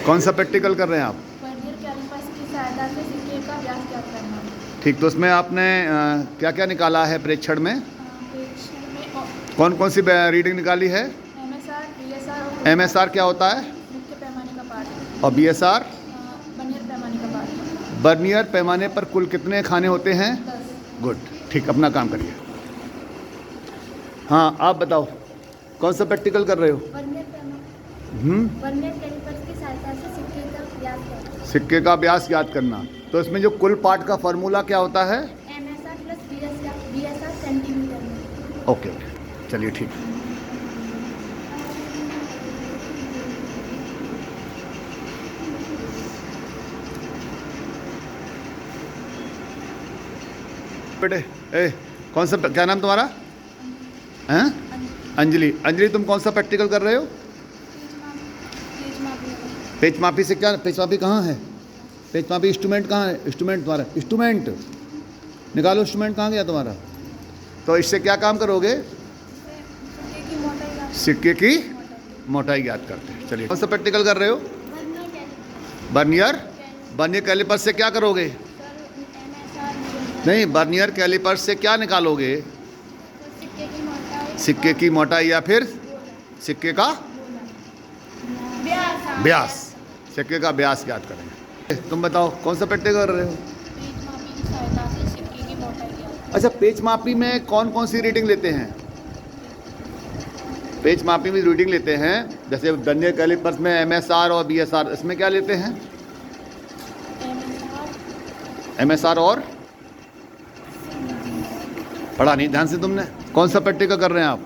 कौन सा प्रैक्टिकल कर रहे हैं आप? वर्नियर कैलिपर्स की सहायता से सिक्के का व्यास ज्ञात करना। ठीक, तो उसमें आपने क्या क्या निकाला है प्रेक्षण में? प्रेक्षण में कौन कौन सी रीडिंग निकाली है? एमएसआर, बीएसआर और एमएसआर क्या होता है? मुख्य पैमाने का पाठ, और बीएसआर? वर्नियर पैमाने का पाठ। बर्नियर पैमाने पर कुल कितने खाने होते हैं? 10। गुड, ठीक, अपना काम करिए। हाँ, आप बताओ कौन सा प्रैक्टिकल कर रहे हो? वर्नियर कैलिपर्स की सहायता से सिक्के का व्यास ज्ञात करना। सिक्के का व्यास याद करना। तो इसमें जो कुल पार्ट का फॉर्मूला क्या होता है? एमएसआर प्लस बीएसआर सेंटीमीटर में। ओके, चलिए ठीक। बेटे, कौन सा, क्या नाम तुम्हारा? हैं? अंजलि। अंजलि, तुम कौन सा प्रैक्टिकल कर रहे हो? पेच मापी से क्या, पेच मापी कहाँ है? पेच मापी इंस्ट्रूमेंट कहाँ है? इंस्ट्रूमेंट तुम्हारा, इंस्ट्रूमेंट निकालो। इंस्ट्रूमेंट कहाँ गया तुम्हारा? तो इससे क्या काम करोगे? सिक्के की मोटाई ज्ञात करते हैं। चलिए, कौन सा प्रैक्टिकल कर रहे हो? बर्नियर। बर्नियर कैलिपर्स से क्या करोगे? नहीं, बर्नियर कैलिपर्स से क्या निकालोगे? सिक्के की मोटाई या फिर सिक्के का व्यास। सिक्के का व्यास याद करेंगे। तुम बताओ कौन सा प्रैक्टिकल कर रहे हो? अच्छा, पेच मापी में कौन कौन सी रीडिंग लेते हैं? पेच मापी में रीडिंग लेते हैं, जैसे बर्नियर कैलिपर्स में एमएसआर और बीएसआर, इसमें क्या लेते हैं? एमएसआर और पढ़ा नहीं ध्यान से तुमने। कौन सा प्रैक्टिकल कर रहे हैं आप?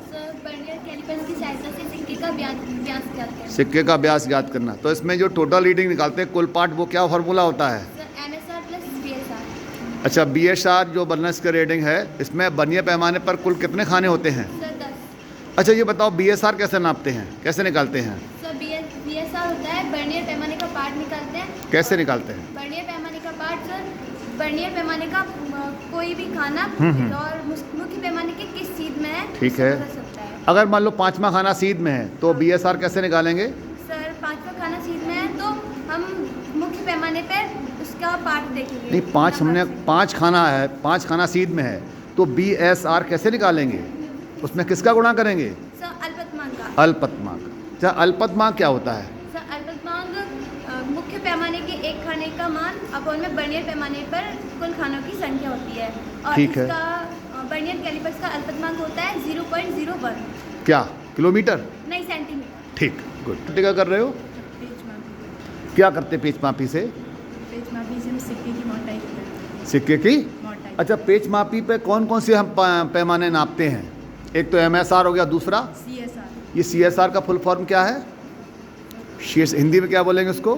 वर्नियर कैलिपर्स की सहायता से सिक्के का व्यास ज्ञात करना। सिक्के का व्यास ज्ञात करना। तो इसमें जो टोटल रीडिंग निकालते हैं कुल पार्ट, वो क्या फॉर्मूला होता है? MSR plus BSR. अच्छा, बीएसआर जो बर्नर्स का रीडिंग है, इसमें बर्नियर पैमाने पर कुल कितने खाने होते हैं? सर 10। अच्छा, ये बताओ बीएसआर कैसे नापते हैं, कैसे निकालते हैं? सर बीएसआर होता है वर्नियर पैमाने का पार्ट निकालते हैं। कैसे निकालते हैं? वर्नियर पैमाने का पार्ट सर, वर्नियर पैमाने का कोई भी खाना और मुख्य पैमाने के किस चीज में है, ठीक है। कर सकता है। अगर मान लो 5वां खाना सीध में है, तो बीएसआर कैसे निकालेंगे? सर 5वां खाना चीज में है तो हम मुख्य पैमाने पे उसका पार्ट देखेंगे। नहीं, 5 हमने 5 खाना है, 5 खाना सीध में है, तो बीएसआर कैसे निकालेंगे? उसमें किसका गुणा करेंगे? सर अल्पतमांक का। अल्पतमांक। अच्छा, अल्पतमांक क्या होता है? सर अल्पतमांक मुख्य पैमाने के एक खाने का मान अपॉन में वर्नियर पैमाने पर कुल खानों की संख्या होती है। और ठीक है। इसका वर्नियर कैलिपर्स का अल्पतमांक होता है 0.01। क्या, किलोमीटर? नहीं, सेंटीमीटर। ठीक, गुड। क्या कर रहे हो? पेच मापी। क्या करते पेच मापी से? पेच मापी से हम सिक्के की मोटाई करते हैं। सिक्के की? मोटाई। अच्छा, पेच मापी पे कौन कौन से हम पैमाने नापते हैं? एक तो एमएसआर हो गया, दूसरा सीएसआर। ये सीएसआर का फुल फॉर्म क्या है? हिंदी में क्या बोलेंगे उसको?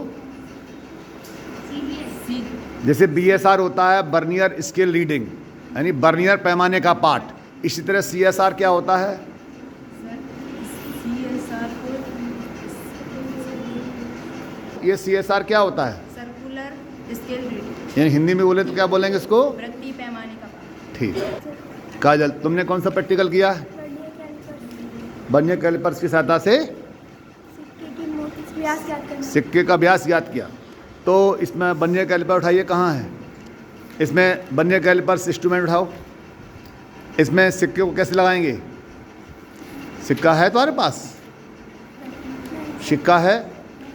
सी। जैसे बीएसआर होता है बर्नियर स्केल रीडिंग, यानी बर्नियर पैमाने का पार्ट। इसी तरह सीएसआर क्या होता है? सर सीएसआर को ये सीएसआर क्या होता है? Circular scale reading. यानी हिंदी में बोले तो क्या बोलेंगे इसको? वृत्तीय पैमाने का पाठ। ठीक। काजल, तुमने कौन सा प्रैक्टिकल किया है? बर्नियर कैलिपर्स की सहायता से सिक्के का व्यास ज्ञात किया। तो इसमें बर्नियर कैलिपर उठाइए, कहाँ है? इसमें बर्नियर कैलिपर्स इंस्ट्रूमेंट उठाओ। इसमें सिक्के को कैसे लगाएंगे? सिक्का है तुम्हारे पास? सिक्का है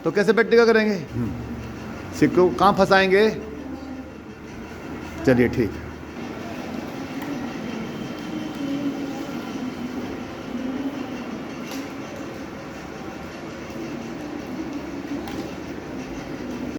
तो कैसे प्रैक्टिकल करेंगे? सिक्के को कहाँ फंसाएंगे? चलिए ठीक।